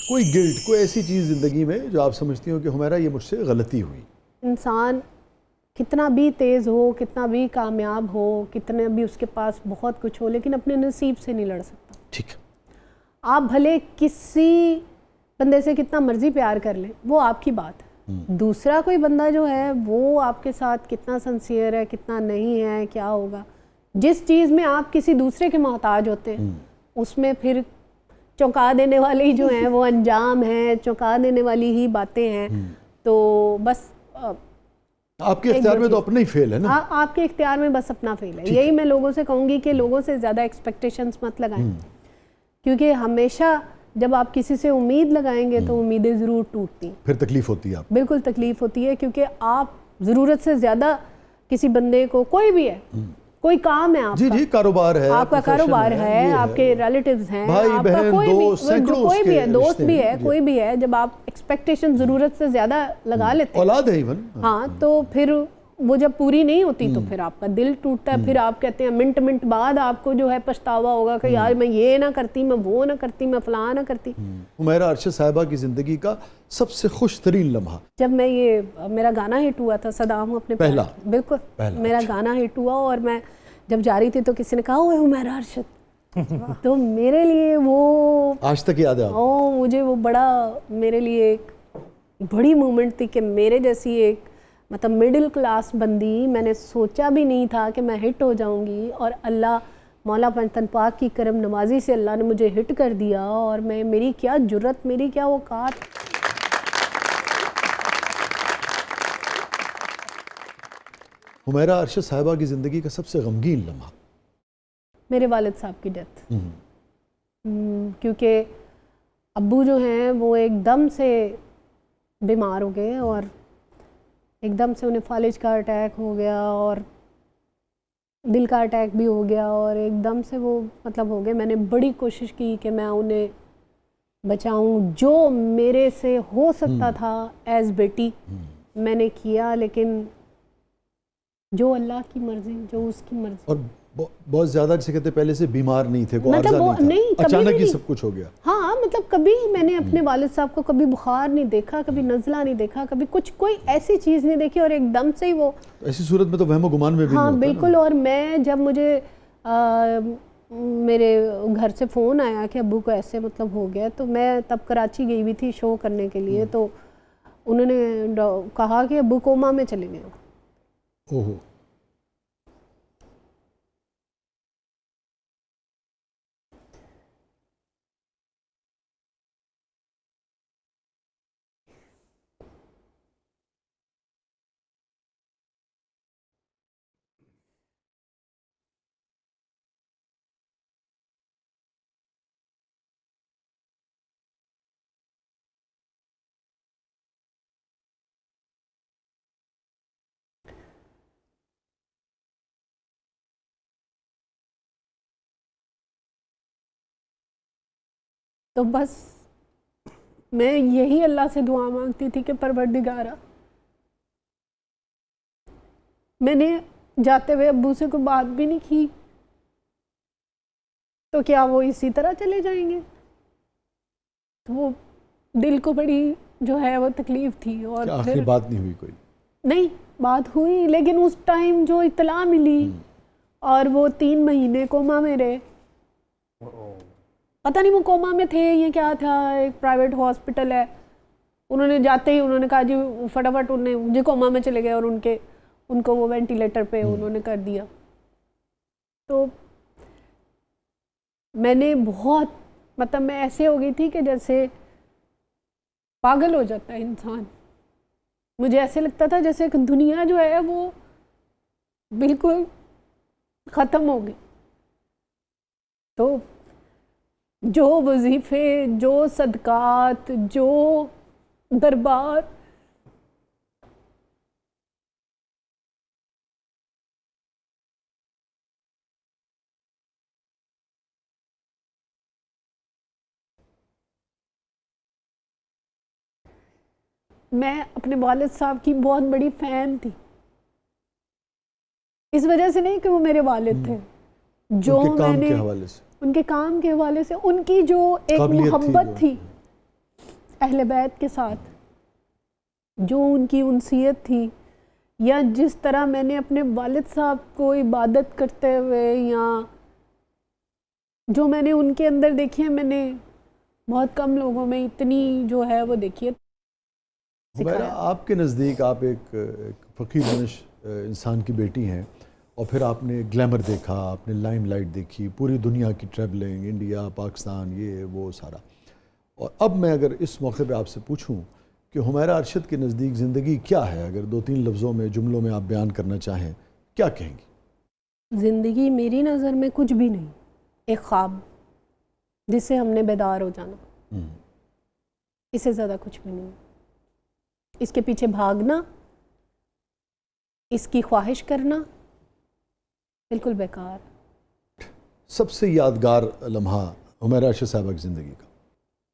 कोई गिल्ट, कोई ऐसी चीज़ ज़िंदगी में जो आप समझती हो कि हुमैरा ये मुझसे गलती हुई? इंसान कितना भी तेज़ हो, कितना भी कामयाब हो, कितने भी उसके पास बहुत कुछ हो, लेकिन अपने नसीब से नहीं लड़ सकता। ठीक। आप भले किसी बंदे से कितना मर्जी प्यार कर लें, वो आपकी बात है। दूसरा कोई बंदा जो है वो आपके साथ कितना सिंसियर है, कितना नहीं है, क्या होगा। जिस चीज़ में आप किसी दूसरे के मोहताज होते हैं उसमें फिर चौंका देने वाले ही जो हैं वो अंजाम हैं, चौंका देने वाली ही बातें हैं। तो बस आपके इख्तियार में तो अपना ही फेल है ना। आपके इख्तियार में बस अपना फेल है। यही मैं लोगों से कहूँगी कि लोगों से ज़्यादा एक्सपेक्टेशंस मत लगाएं, क्योंकि हमेशा जब आप किसी से उम्मीद लगाएंगे तो उम्मीदें ज़रूर टूटती हैं, फिर तकलीफ होती है आपको। बिल्कुल तकलीफ होती है, क्योंकि आप ज़रूरत से ज़्यादा किसी बंदे को, कोई भी है, कोई काम है आपका, जी कारोबार है, आपका कारोबार है, ये आपके रिलेटिव्स हैं, भाई आपका बहन कोई भी, दोस्त, सैकड़ों कोई भी है, उसके दोस्त रिश्ते भी हैं, है, जी। कोई भी है, जब आप एक्सपेक्टेशन ज़रूरत से ज़्यादा लगा लेते हैं, औलाद है इवन। हाँ, तो फिर वो जब पूरी नहीं होती तो फिर आपका दिल टूटता है। फिर आप कहते हैं मिनट मिनट बाद आपको जो है पछतावा होगा कि यार मैं ये ना करती, मैं वो ना करती, मैं फलां ना करती। हुमैरा अरशद साहिबा की ज़िंदगी का सबसे खुश तरीन लम्हा। जब मैं ये मेरा गाना हिट हुआ था सदाम अपने पहला? बिल्कुल पहला, मेरा अच्छा। गाना हिट हुआ और मैं जब जा रही थी तो किसी ने कहा ओए हुमैरा अरशद तो मेरे लिए वो आज तक याद है आपको? ओ मुझे वो बड़ा, मेरे लिए एक बड़ी मोमेंट थी कि मेरे जैसी एक मतलब मिडिल क्लास बंदी, मैंने सोचा भी नहीं था कि मैं हिट हो जाऊंगी, और अल्लाह मौला पंजतन पाक की करम नवाजी से अल्लाह ने मुझे हिट कर दिया। और मैं, मेरी क्या जुर्रत, मेरी क्या औकात। हुमैरा अरशद साहिबा की ज़िंदगी का सबसे गमगीन लम्हा। मेरे वालिद साहब की डेथ, क्योंकि अब्बू जो हैं वो एकदम से बीमार हो गए और एकदम से उन्हें फालिज का अटैक हो गया और दिल का अटैक भी हो गया और एकदम से वो मतलब हो गए। मैंने बड़ी कोशिश की कि मैं उन्हें बचाऊं, जो मेरे से हो सकता था एज बेटी मैंने किया, लेकिन जो अल्लाह की मर्जी, जो उसकी मर्जी। और बहुत ज़्यादा जिसे कहते पहले से बीमार नहीं थे, कोई मतलब आर्ज़ा वो नहीं, था, कभी अचानक भी ही नहीं। सब कुछ हो गया। हाँ, मतलब कभी मैंने अपने वालिद साहब को कभी बुखार नहीं देखा, कभी नज़ला नहीं देखा, कभी कुछ कोई ऐसी चीज़ नहीं देखी, और एकदम से ही वो, ऐसी सूरत में तो वहमो गुमान में भी हाँ नहीं होता बिल्कुल। ना। और मैं जब मुझे मेरे घर से फ़ोन आया कि अब्बू को ऐसे मतलब हो गया, तो मैं तब कराची गई हुई थी शो करने के लिए, तो उन्होंने कहा कि अब्बू कोमा में चले गए। ओहो, तो बस मैं यही अल्लाह से दुआ मांगती थी कि परवरदिगारा, मैंने जाते हुए अब्बू से कोई बात भी नहीं की, तो क्या वो इसी तरह चले जाएंगे। तो वो दिल को बड़ी जो है वो तकलीफ थी। और क्या आखिर फिर बात नहीं हुई कोई? नहीं, बात हुई, लेकिन उस टाइम जो इत्तला मिली और वो 3 महीने कोमा में रहे, पता नहीं वो कोमा में थे ये क्या था, एक प्राइवेट हॉस्पिटल है, उन्होंने जाते ही उन्होंने कहा जी फटाफट उन्हें जी कोमा में चले गए और उनको वो वेंटिलेटर पे उन्होंने कर दिया। तो मैंने बहुत मतलब मैं ऐसे हो गई थी कि जैसे पागल हो जाता है इंसान। मुझे ऐसे लगता था जैसे कि दुनिया जो है वो बिल्कुल ख़त्म हो गई। तो जो वजीफ़े, जो सदकात, जो दरबार, मैं अपने वालिद साहब की बहुत बड़ी फ़ैन थी। इस वजह से नहीं कि वो मेरे वालिद थे, जो उनके काम मैंने के हवाले से, उनके काम के हवाले से, उनकी जो एक काबिलियत मोहब्बत थी थी अहले बैत के साथ, जो उनकी उनसियत थी, या जिस तरह मैंने अपने वालिद साहब को इबादत करते हुए, या जो मैंने उनके अंदर देखी है, मैंने बहुत कम लोगों में इतनी जो है वो देखिए हुमैरा, आपके नज़दीक आप एक फ़कीर मनुष्य इंसान की बेटी हैं और फिर आपने ग्लैमर देखा, आपने लाइमलाइट देखी, पूरी दुनिया की ट्रैवलिंग, इंडिया, पाकिस्तान, ये वो सारा। और अब मैं अगर इस मौके पे आपसे पूछूं कि हुमैरा अरशद के नज़दीक ज़िंदगी क्या है, अगर 2-3 लफ्ज़ों में, जुमलों में आप बयान करना चाहें, क्या कहेंगी? ज़िंदगी मेरी नज़र में कुछ भी नहीं, एक ख्वाब जिससे हमने बेदार हो जाना, इससे ज़्यादा कुछ भी नहीं। इसके पीछे भागना, इसकी ख्वाहिश करना बिल्कुल बेकार। सबसे यादगार लम्हा हुमैरा अरशद साहबा की ज़िंदगी का?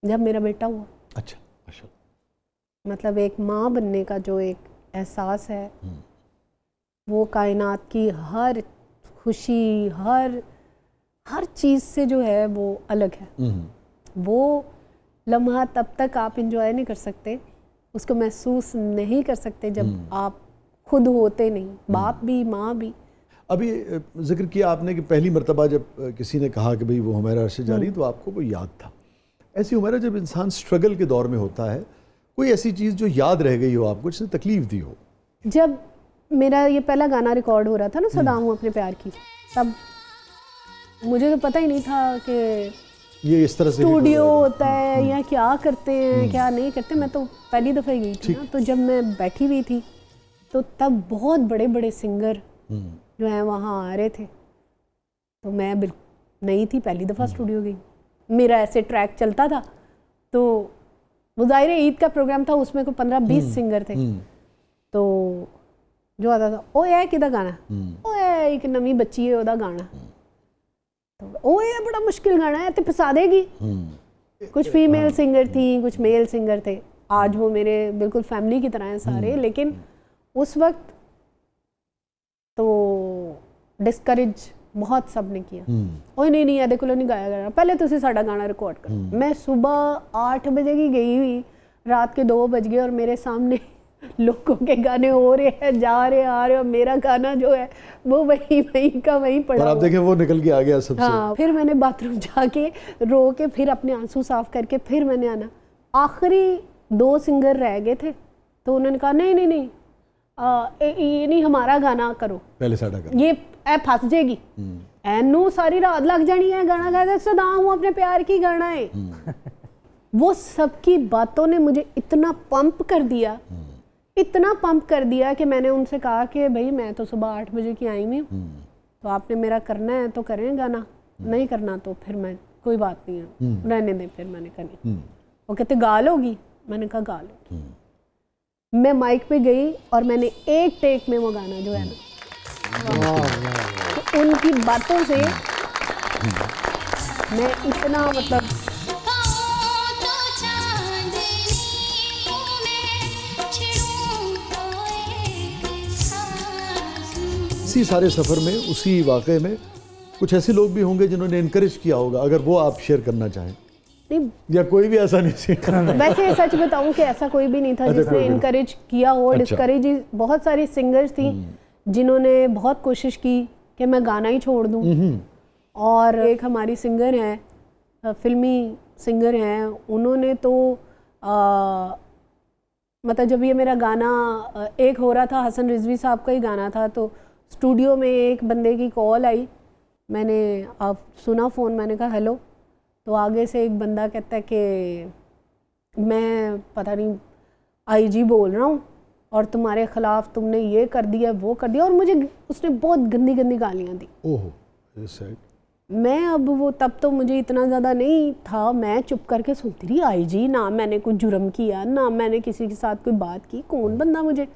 जब मेरा बेटा हुआ। अच्छा, माशाअल्लाह। मतलब एक माँ बनने का जो एक एहसास है, वो कायनात की हर खुशी, हर चीज़ से जो है वो अलग है। वो लम्हा तब तक आप इंजॉय नहीं कर सकते, उसको महसूस नहीं कर सकते जब आप खुद होते नहीं, बाप भी माँ भी। अभी जिक्र किया आपने कि पहली मर्तबा जब किसी ने कहा कि भाई वो हुमैरा अरशद जा रही, तो आपको वो याद था। ऐसी हुमैरा, जब इंसान स्ट्रगल के दौर में होता है, कोई ऐसी चीज़ जो याद रह गई हो आपको, जिसने तकलीफ़ दी हो? जब मेरा ये पहला गाना रिकॉर्ड हो रहा था ना, सदा हूँ अपने प्यार की, तब मुझे तो पता ही नहीं था कि ये इस तरह से स्टूडियो होता है या क्या करते हैं क्या नहीं करते। मैं तो पहली दफ़ा गई थी ना, तो जब मैं बैठी हुई थी तो तब बहुत बड़े बड़े सिंगर जो हैं वहाँ आ रहे थे, तो मैं बिल्कुल नहीं थी, पहली दफ़ा स्टूडियो गई। मेरा ऐसे ट्रैक चलता था, तो वो ज़ाहिर है ईद का प्रोग्राम था, उसमें कोई 15-20 सिंगर थे, तो जो आता था ओ है किदा गाना, ओ है एक नवी बच्ची है ओदा गाना, तो ओ ये बड़ा मुश्किल गाना है, तो फसा देगी। कुछ फीमेल सिंगर थी, कुछ मेल सिंगर थे। आज वो मेरे बिल्कुल फैमिली की तरह हैं सारे, लेकिन उस वक्त तो डिस्करेज बहुत सब ने किया। ओए नहीं नहीं एदे कोलों नहीं गाया गाना, पहले तुसी साडा गाना रिकॉर्ड कर। मैं सुबह 8 बजे की गई हुई, रात के 2 बज गए और मेरे सामने लोगों के गाने हो रहे हैं, जा रहे आ रहे, और मेरा गाना जो है वो वहीं का वहीं पड़ा। और आप देखें वो निकल के आ गया सबसे। हाँ, फिर मैंने बाथरूम जाके रो के फिर अपने आंसू साफ करके फिर मैंने आना। आखिरी 2 सिंगर रह गए थे, तो उन्होंने कहा नहीं नहीं नहीं ये नहीं हमारा गाना करो, पहले साडा करो, ये ऐ फंस जाएगी, एनू सारी रात लग जानी है, गाना गाया सदा हूँ अपने प्यार की गाना है। वो सबकी बातों ने मुझे इतना पंप कर दिया, इतना पंप कर दिया कि मैंने उनसे कहा कि भाई मैं तो सुबह 8 बजे की आई हुई हूँ, तो आपने मेरा करना है तो करें गाना, नहीं करना तो फिर मैं कोई बात नहीं है, रहने दें। फिर मैंने कहा वो कहते गा लोगी, मैंने कहा गा लो। मैं माइक पे गई और मैंने एक टेक में वो गाना जो है ना, तो उनकी बातों से मैं इतना मतलब इसी सारे सफ़र में, उसी वाक़े में कुछ ऐसे लोग भी होंगे जिन्होंने इनकरेज किया होगा, अगर वो आप शेयर करना चाहें। नहीं, या कोई भी ऐसा नहीं? वैसे सच बताऊं कि ऐसा कोई भी नहीं था जिसने इनकरेज किया हो। डिस्करेज बहुत सारी सिंगर्स थी जिन्होंने बहुत कोशिश की कि मैं गाना ही छोड़ दूं। और एक हमारी सिंगर हैं, फिल्मी सिंगर हैं, उन्होंने तो मतलब जब ये मेरा गाना एक हो रहा था, हसन रिजवी साहब का ही गाना था, तो स्टूडियो में एक बंदे की कॉल आई, मैंने अब सुना फ़ोन, मैंने कहा हेलो, तो आगे से एक बंदा कहता है कि मैं पता नहीं आईजी बोल रहा हूँ और तुम्हारे ख़िलाफ़ तुमने ये कर दिया वो कर दिया, और मुझे उसने बहुत गंदी गंदी गालियाँ दी। ओह, मैं अब वो तब तो मुझे इतना ज़्यादा नहीं था, मैं चुप करके सुनती रही। आईजी, ना मैंने कुछ जुर्म किया, ना मैंने किसी के साथ कोई बात की, कौन बंदा मुझे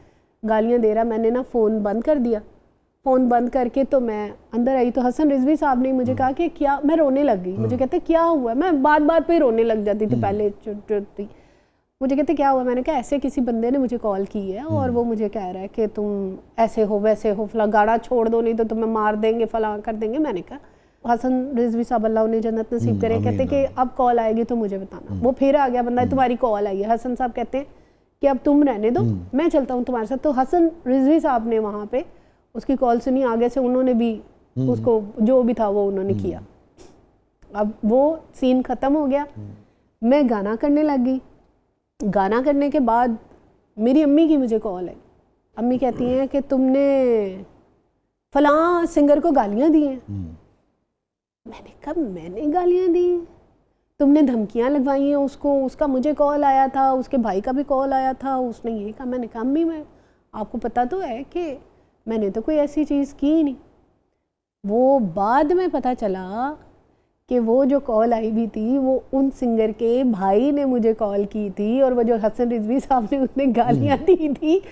गालियाँ दे रहा। मैंने ना फ़ोन बंद कर दिया। फ़ोन बंद करके तो मैं अंदर आई, तो हसन रिजवी साहब ने मुझे कहा कि क्या, मैं रोने लग गई। मुझे कहते क्या हुआ, मैं बात बात पे रोने लग जाती थी पहले थी। मुझे कहते क्या हुआ, मैंने कहा ऐसे किसी बंदे ने मुझे कॉल की है और वो मुझे कह रहा है कि तुम ऐसे हो वैसे हो, फला गाना छोड़ दो नहीं तो तुम्हें मार देंगे, फला कर देंगे। मैंने कहा हसन रिजवी साहब अल्लाह उन्हें जन्नत नसीब करे, कहते कि अब कॉल आएगी तो मुझे बताना। वो फिर आ गया बंदा, तुम्हारी कॉल आई है। हसन साहब कहते हैं कि अब तुम रहने दो, मैं चलता हूँ तुम्हारे साथ। तो हसन रिजवी साहब ने वहाँ पे उसकी कॉल सुनी, आगे से उन्होंने भी उसको जो भी था वो उन्होंने किया। अब वो सीन ख़त्म हो गया। मैं गाना करने लग गई। गाना करने के बाद मेरी अम्मी की मुझे कॉल आई। अम्मी कहती हैं कि तुमने फलां सिंगर को गालियाँ दी हैं। मैंने कहा मैंने गालियाँ दी हैं? तुमने धमकियाँ लगवाई हैं उसको, उसका मुझे कॉल आया था, उसके भाई का भी कॉल आया था, उसने ये कहा। मैंने कहा अम्मी मैं आपको पता तो है कि मैंने तो कोई ऐसी चीज़ की ही नहीं। वो बाद में पता चला कि वो जो कॉल आई भी थी वो उन सिंगर के भाई ने मुझे कॉल की थी, और वो जो हसन रिजवी साहब ने उसने गालियाँ दी थी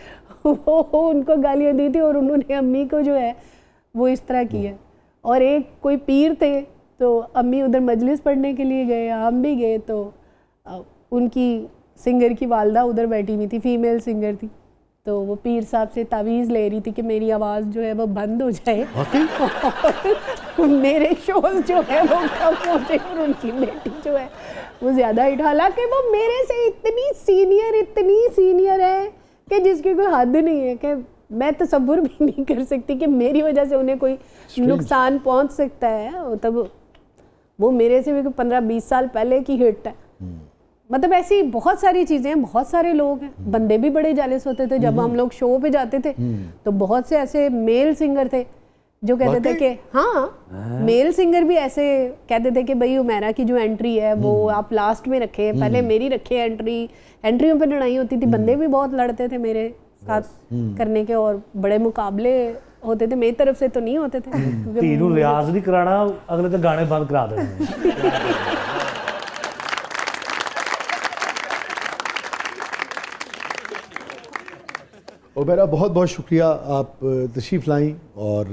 वो उनको गालियाँ दी थी, और उन्होंने अम्मी को जो है वो इस तरह किया। और एक कोई पीर थे तो अम्मी उधर मजलिस पढ़ने के लिए गए, हम भी गए, तो उनकी सिंगर की वालदा उधर बैठी हुई थी, फीमेल सिंगर थी, तो वो पीर साहब से तावीज़ ले रही थी कि मेरी आवाज़ जो है वो बंद हो जाए और मेरे शोज जो है वो कम हो जाए, और उनकी बेटी जो है वो ज़्यादा हिट। हालांकि वो मेरे से इतनी सीनियर है कि जिसकी कोई हद नहीं है, कि मैं तसव्वुर भी नहीं कर सकती कि मेरी वजह से उन्हें कोई नुकसान पहुंच सकता है। तब वो मेरे से भी 15-20 साल पहले की हिट है। मतलब ऐसी बहुत सारी चीज़ें हैं, बहुत सारे लोग हैं। बंदे भी बड़े जेलस होते थे जब हम लोग शो पे जाते थे, तो बहुत से ऐसे मेल सिंगर थे जो कहते थे कि हाँ, मेल सिंगर भी ऐसे कहते थे कि भाई उमेरा की जो एंट्री है वो आप लास्ट में रखे, पहले मेरी रखे एंट्रियों पे लड़ाई होती थी। बंदे भी बहुत लड़ते थे मेरे साथ करने के, और बड़े मुकाबले होते थे। मेरी तरफ से तो नहीं होते थे। तीनों रियाज नहीं कराना, अगले तो गाने बंद करा देने। उमेरा बहुत बहुत शुक्रिया, आप तशरीफ़ लाई, और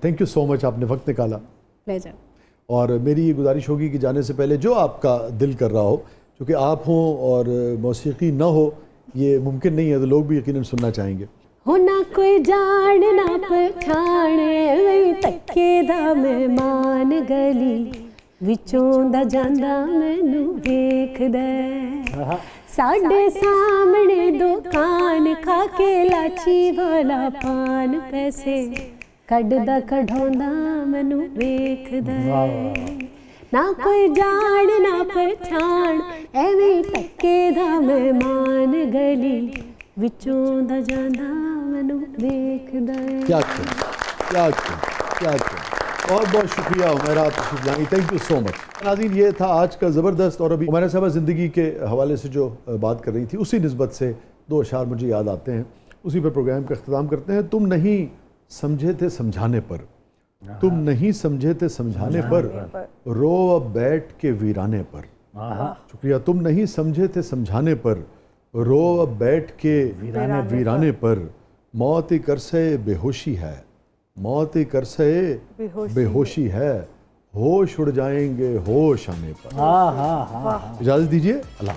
थैंक यू सो मच, आपने वक्त निकाला। प्लेजर। और मेरी ये गुजारिश होगी कि जाने से पहले जो आपका दिल कर रहा हो, क्योंकि आप हों और मौसीकी ना हो ये मुमकिन नहीं है, तो लोग भी यकीनन सुनना चाहेंगे। हो ना कोई जान ना पछाण, तक्के दा मेहमान गली विचों दा जांदा मैनू वेखदा, साडे सामने दुकान खा के लाची वाला पान, पैसे कढदा कढाउंदा मैनू वेखदा, ना कोई जान ना पछाण, एवें तक्के दा मेहमान गली विचों दा जांदा मैनू वेखदा। क्या बहुत बहुत शुक्रिया उमेरा, आप तशरीफ़ लाई, थैंक यू सो मच। नाज़रीन, ये था आज का ज़बरदस्त। और अभी उमेरा साहबा ज़िंदगी के हवाले से जो बात कर रही थी, उसी निस्बत से 2 अशार मुझे याद आते हैं, उसी पर प्रोग्राम का अख्ताम करते हैं। तुम नहीं समझे थे समझाने पर, तुम नहीं समझे थे समझाने पर, रो अब बैठ के वीराने पर। शुक्रिया। तुम नहीं समझे थे समझाने पर, रो अब बैठ के वीराने पर, मौत एक अरसे बेहोशी है, मौत एक अरसे बेहोशी है, होश उड़ जाएंगे होश आने पर। इजाज़त दीजिए, अल्लाह।